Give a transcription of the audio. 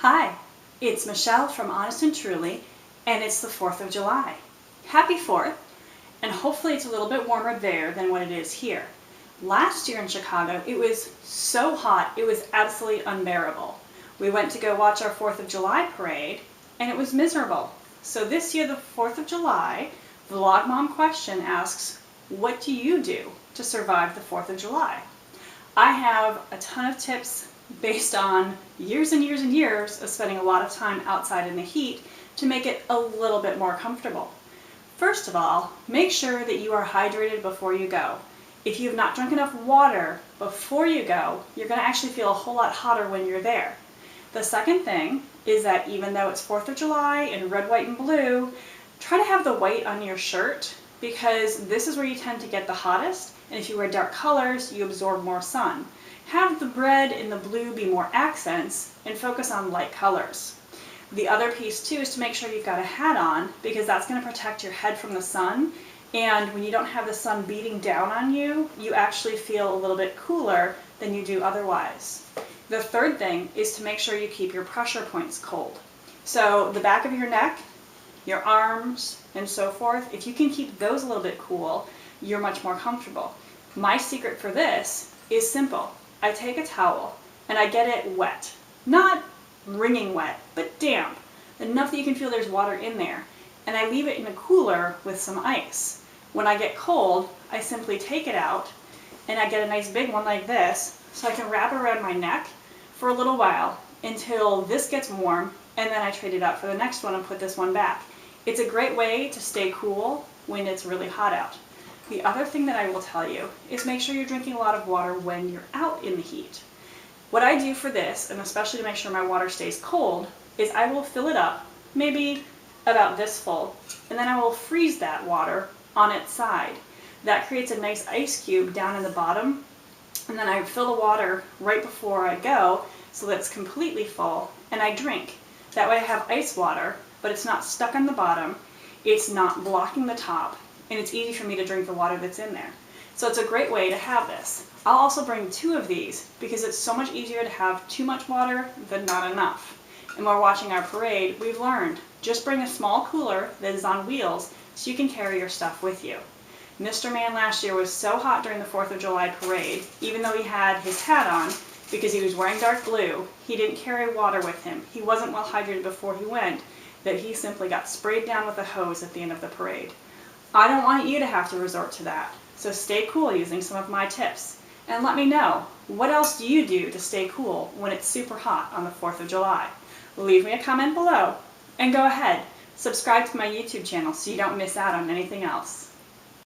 Hi, it's Michelle from Honest and Truly, and it's the 4th of July. Happy 4th, and hopefully it's a little bit warmer there than what it is here. Last year in Chicago, it was so hot, it was absolutely unbearable. We went to go watch our 4th of July parade, and it was miserable. So this year, the 4th of July, the Vlog Mom question asks, what do you do to survive the 4th of July? I have a ton of tips based on years and years and years of spending a lot of time outside in the heat to make it a little bit more comfortable. First of all, make sure that you are hydrated before you go. If you have not drunk enough water before you go, you're going to actually feel a whole lot hotter when you're there. The second thing is that even though it's 4th of July in red, white, and blue, try to have the white on your shirt because this is where you tend to get the hottest, and if you wear dark colors, you absorb more sun. Have the red and the blue be more accents and focus on light colors. The other piece too is to make sure you've got a hat on because that's going to protect your head from the sun, and when you don't have the sun beating down on you, you actually feel a little bit cooler than you do otherwise. The third thing is to make sure you keep your pressure points cold. So the back of your neck, your arms, and so forth, if you can keep those a little bit cool, you're much more comfortable. My secret for this is simple. I take a towel and I get it wet. Not wringing wet, but damp. Enough that you can feel there's water in there. And I leave it in a cooler with some ice. When I get cold, I simply take it out and I get a nice big one like this so I can wrap it around my neck for a little while until this gets warm, and then I trade it out for the next one and put this one back. It's a great way to stay cool when it's really hot out. The other thing that I will tell you is make sure you're drinking a lot of water when you're out in the heat. What I do for this, and especially to make sure my water stays cold, is I will fill it up, maybe about this full, and then I will freeze that water on its side. That creates a nice ice cube down in the bottom, and then I fill the water right before I go so that it's completely full, and I drink. That way I have ice water, but it's not stuck on the bottom, it's not blocking the top, and it's easy for me to drink the water that's in there. So it's a great way to have this. I'll also bring 2 of these because it's so much easier to have too much water than not enough. And while watching our parade, we've learned just bring a small cooler that is on wheels so you can carry your stuff with you. Mr. Man last year was so hot during the 4th of July parade, even though he had his hat on, because he was wearing dark blue, he didn't carry water with him. He wasn't well hydrated before he went, that he simply got sprayed down with a hose at the end of the parade. I don't want you to have to resort to that, so stay cool using some of my tips. And let me know, what else do you do to stay cool when it's super hot on the 4th of July? Leave me a comment below, and go ahead, subscribe to my YouTube channel so you don't miss out on anything else.